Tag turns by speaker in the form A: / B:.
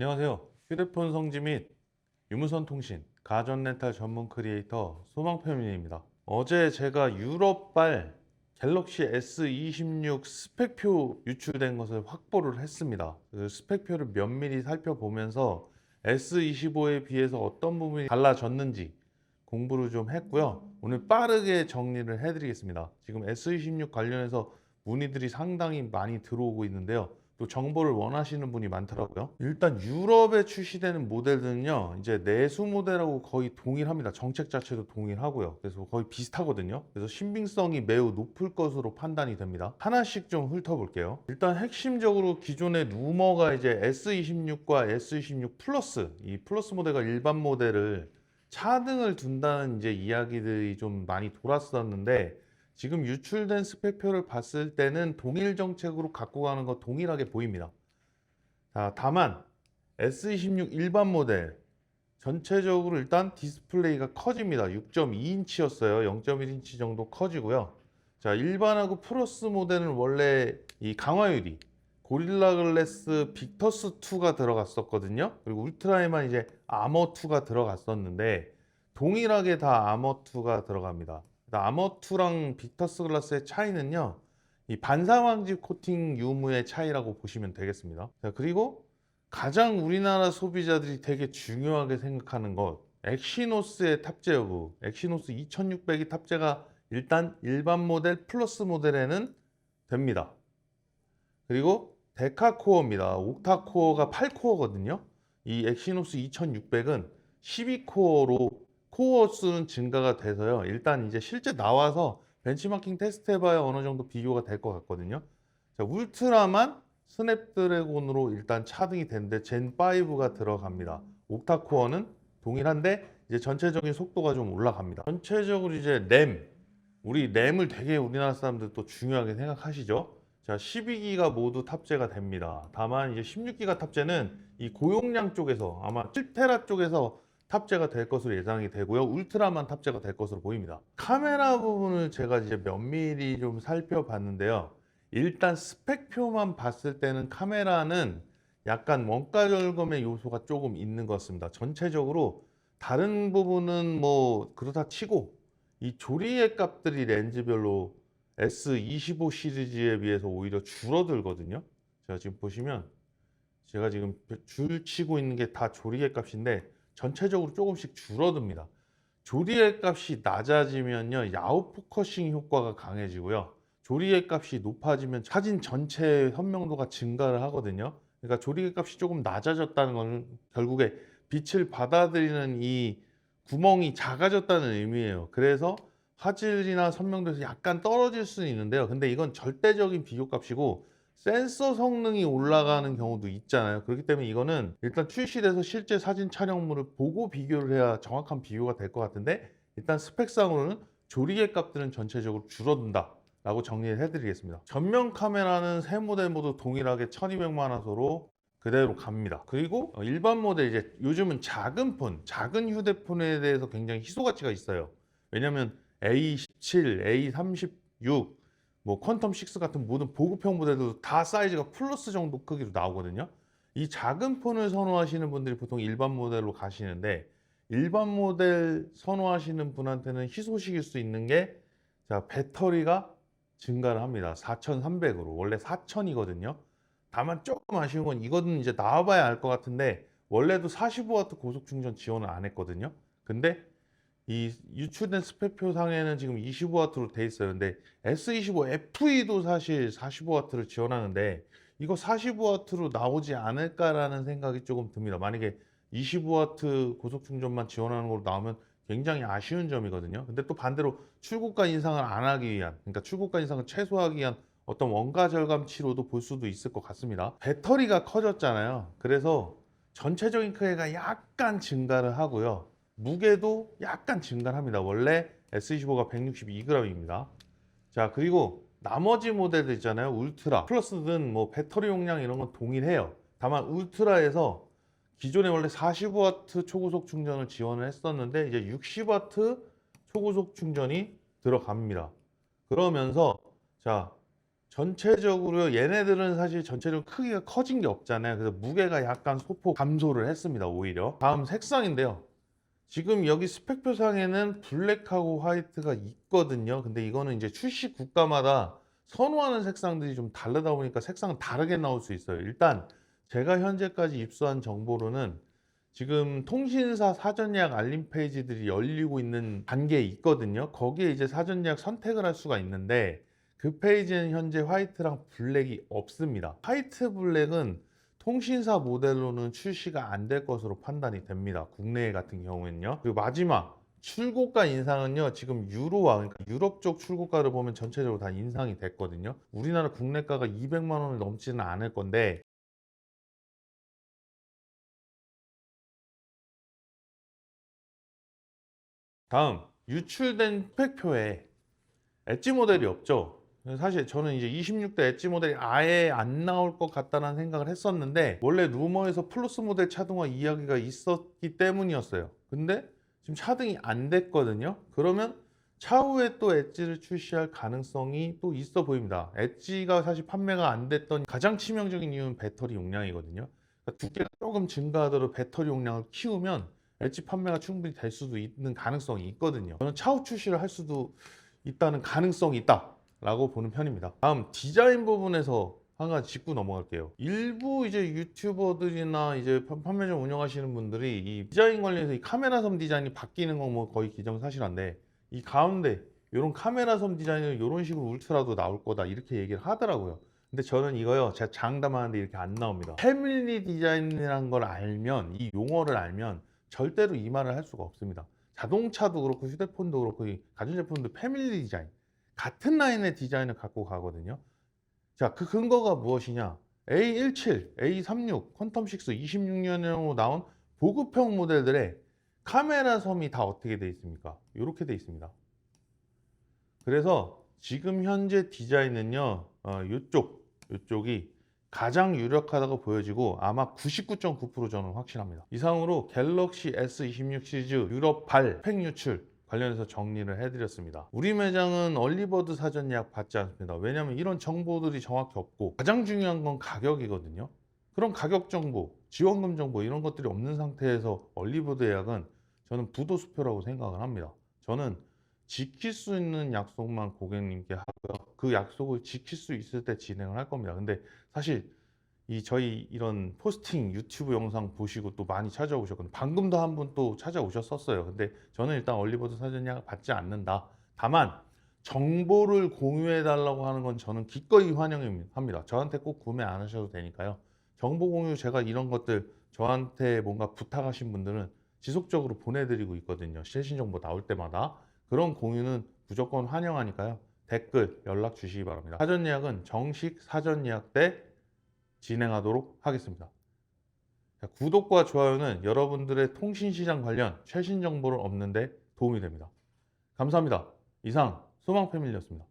A: 안녕하세요. 휴대폰 성지 및 유무선 통신, 가전 렌탈 전문 크리에이터 소망표민입니다. 어제 제가 유럽발 갤럭시 S26 스펙표 유출된 것을 확보를 했습니다. 그 스펙표를 면밀히 살펴보면서 S25에 비해서 어떤 부분이 달라졌는지 공부를 좀 했고요. 오늘 빠르게 정리를 해드리겠습니다. 지금 S26 관련해서 문의들이 상당히 많이 들어오고 있는데요. 또 정보를 원하시는 분이 많더라고요. 일단 유럽에 출시되는 모델들은요, 이제 내수 모델하고 거의 동일합니다. 정책 자체도 동일하고요. 그래서 거의 비슷하거든요. 그래서 신빙성이 매우 높을 것으로 판단이 됩니다. 하나씩 좀 훑어볼게요. 일단 핵심적으로 기존의 루머가 이제 S26과 S26 플러스, 이 플러스 모델과 일반 모델을 차등을 둔다는 이제 이야기들이 좀 많이 돌았었는데, 지금 유출된 스펙표를 봤을 때는 동일 정책으로 갖고 가는 거 동일하게 보입니다. 자, 다만 S26 일반 모델 전체적으로 일단 디스플레이가 커집니다. 6.2인치였어요. 0.1인치 정도 커지고요. 자, 일반하고 플러스 모델은 원래 이 강화유리 고릴라 글래스 빅터스 2가 들어갔었거든요. 그리고 울트라에만 이제 아머 2가 들어갔었는데 동일하게 다 아머 2가 들어갑니다. 아머 2랑 빅터스 글라스의 차이는요, 이 반사망지 코팅 유무의 차이라고 보시면 되겠습니다. 자, 그리고 가장 우리나라 소비자들이 되게 중요하게 생각하는 것, 엑시노스의 탑재 여부. 엑시노스 2600이 탑재가 일단 일반 모델 플러스 모델에는 됩니다. 그리고 데카코어입니다. 옥타코어가 8코어거든요. 이 엑시노스 2600은 12코어로 코어 수는 증가가 돼서요. 일단 이제 실제 나와서 벤치마킹 테스트 해봐야 어느 정도 비교가 될 것 같거든요. 자, 울트라만 스냅드래곤으로 일단 차등이 되는데 젠5가 들어갑니다. 옥타코어는 동일한데 이제 전체적인 속도가 좀 올라갑니다. 전체적으로 이제 램, 우리 램을 되게 우리나라 사람들 또 중요하게 생각하시죠. 자, 12기가 모두 탑재가 됩니다. 다만 이제 16기가 탑재는 이 고용량 쪽에서 아마 7테라 쪽에서 탑재가 될 것으로 예상이 되고요. 울트라만 탑재가 될 것으로 보입니다. 카메라 부분을 제가 이제 면밀히 좀 살펴봤는데요. 일단 스펙표만 봤을 때는 카메라는 약간 원가 절감의 요소가 조금 있는 것 같습니다. 전체적으로 다른 부분은 뭐 그렇다 치고 이 조리의 값들이 렌즈별로 S25 시리즈에 비해서 오히려 줄어들거든요. 제가 지금 보시면 제가 지금 줄 치고 있는 게 다 조리의 값인데 전체적으로 조금씩 줄어듭니다. 조리의 값이 낮아지면요, 야후 포커싱 효과가 강해지고요. 조리의 값이 높아지면 사진 전체 선명도가 증가를 하거든요. 그러니까 조리의 값이 조금 낮아졌다는 건 결국에 빛을 받아들이는 이 구멍이 작아졌다는 의미예요. 그래서 화질이나 선명도에서 약간 떨어질 수는 있는데요. 근데 이건 절대적인 비교값이고 센서 성능이 올라가는 경우도 있잖아요. 그렇기 때문에 이거는 일단 출시돼서 실제 사진 촬영물을 보고 비교를 해야 정확한 비교가 될 것 같은데, 일단 스펙상으로는 조리개 값들은 전체적으로 줄어든다 라고 정리를 해드리겠습니다. 전면 카메라는 세 모델 모두 동일하게 1200만 화소로 그대로 갑니다. 그리고 일반 모델, 이제 요즘은 작은 폰, 작은 휴대폰에 대해서 굉장히 희소 가치가 있어요. 왜냐면 A17, A36, 뭐 퀀텀 6 같은 모든 보급형 모델도 다 사이즈가 플러스 정도 크기로 나오거든요. 이 작은 폰을 선호하시는 분들이 보통 일반 모델로 가시는데, 일반 모델 선호하시는 분한테는 희소식일 수 있는 게, 자, 배터리가 증가를 합니다. 4300으로 원래 4000이거든요. 다만 조금 아쉬운 건 이거는 이제 나와봐야 알 것 같은데 원래도 45W 고속 충전 지원을 안 했거든요. 근데 이 유출된 스펙표상에는 지금 25W로 돼 있어요. 근데 S25 FE도 사실 45W를 지원하는데 이거 45W로 나오지 않을까라는 생각이 조금 듭니다. 만약에 25W 고속 충전만 지원하는 걸로 나오면 굉장히 아쉬운 점이거든요. 근데 또 반대로 출고가 인상을 안 하기 위한, 그러니까 출고가 인상을 최소화하기 위한 어떤 원가 절감 치료도 볼 수도 있을 것 같습니다. 배터리가 커졌잖아요. 그래서 전체적인 크기가 약간 증가를 하고요. 무게도 약간 증가를 합니다. 원래 S25가 162g입니다. 자, 그리고 나머지 모델들 있잖아요. 울트라, 플러스든 뭐 배터리 용량 이런 건 동일해요. 다만 울트라에서 기존에 원래 45W 초고속 충전을 지원을 했었는데 이제 60W 초고속 충전이 들어갑니다. 그러면서 자, 전체적으로 얘네들은 사실 전체적으로 크기가 커진 게 없잖아요. 그래서 무게가 약간 소폭 감소를 했습니다. 오히려. 다음 색상인데요. 지금 여기 스펙표상에는 블랙하고 화이트가 있거든요. 근데 이거는 이제 출시 국가마다 선호하는 색상들이 좀 다르다 보니까 색상은 다르게 나올 수 있어요. 일단 제가 현재까지 입수한 정보로는 지금 통신사 사전 예약 알림 페이지들이 열리고 있는 단계에 있거든요. 거기에 이제 사전 예약 선택을 할 수가 있는데 그 페이지는 현재 화이트랑 블랙이 없습니다. 화이트 블랙은 통신사 모델로는 출시가 안 될 것으로 판단이 됩니다. 국내 같은 경우에는요. 그리고 마지막 출고가 인상은요. 지금 유로화, 그러니까 유럽 쪽 출고가를 보면 전체적으로 다 인상이 됐거든요. 우리나라 국내가가 200만 원을 넘지는 않을 건데 다음 유출된 스펙표에 엣지 모델이 없죠. 사실 저는 이제 26대 엣지 모델이 아예 안 나올 것 같다는 생각을 했었는데 원래 루머에서 플러스 모델 차등화 이야기가 있었기 때문이었어요. 근데 지금 차등이 안 됐거든요. 그러면 차후에 또 엣지를 출시할 가능성이 또 있어 보입니다. 엣지가 사실 판매가 안 됐던 가장 치명적인 이유는 배터리 용량이거든요. 그러니까 두께가 조금 증가하도록 배터리 용량을 키우면 엣지 판매가 충분히 될 수도 있는 가능성이 있거든요. 저는 차후 출시를 할 수도 있다는 가능성이 있다라고 보는 편입니다. 다음 디자인 부분에서 한 가지 짚고 넘어갈게요. 일부 이제 유튜버들이나 이제 판매점 운영하시는 분들이 이 디자인 관련해서 이 카메라 섬 디자인이 바뀌는 건 뭐 거의 기정사실한데 이 가운데 이런 카메라 섬 디자인은 이런 식으로 울트라도 나올 거다 이렇게 얘기를 하더라고요. 근데 저는 이거요 제가 장담하는데 이렇게 안 나옵니다. 패밀리 디자인이라는 걸 알면 이 용어를 알면 절대로 이 말을 할 수가 없습니다. 자동차도 그렇고 휴대폰도 그렇고 이 가전제품도 패밀리 디자인 같은 라인의 디자인을 갖고 가거든요. 자, 그 근거가 무엇이냐? A17, A36, 퀀텀6 26년형으로 나온 보급형 모델들의 카메라 섬이 다 어떻게 돼 있습니까? 이렇게 돼 있습니다. 그래서 지금 현재 디자인은요, 이쪽이 가장 유력하다고 보여지고 아마 99.9% 저는 확신합니다. 이상으로 갤럭시 S26 시리즈 유럽발 팩 유출 관련해서 정리를 해드렸습니다. 우리 매장은 얼리버드 사전 예약 받지 않습니다. 왜냐하면 이런 정보들이 정확히 없고 가장 중요한 건 가격이거든요. 그런 가격 정보, 지원금 정보 이런 것들이 없는 상태에서 얼리버드 예약은 저는 부도수표라고 생각을 합니다. 저는 지킬 수 있는 약속만 고객님께 하고요. 그 약속을 지킬 수 있을 때 진행을 할 겁니다. 근데 사실 저희 이런 포스팅 유튜브 영상 보시고 또 많이 찾아오셨거든요. 방금도 한 분 또 찾아오셨었어요. 근데 저는 일단 얼리버드 사전 예약 받지 않는다. 다만 정보를 공유해 달라고 하는 건 저는 기꺼이 환영합니다. 저한테 꼭 구매 안 하셔도 되니까요. 정보 공유 제가 이런 것들 저한테 뭔가 부탁하신 분들은 지속적으로 보내드리고 있거든요. 최신 정보 나올 때마다. 그런 공유는 무조건 환영하니까요. 댓글 연락 주시기 바랍니다. 사전 예약은 정식 사전 예약 때 진행하도록 하겠습니다. 구독과 좋아요는 여러분들의 통신시장 관련 최신 정보를 얻는 데 도움이 됩니다. 감사합니다. 이상 소망패밀리였습니다.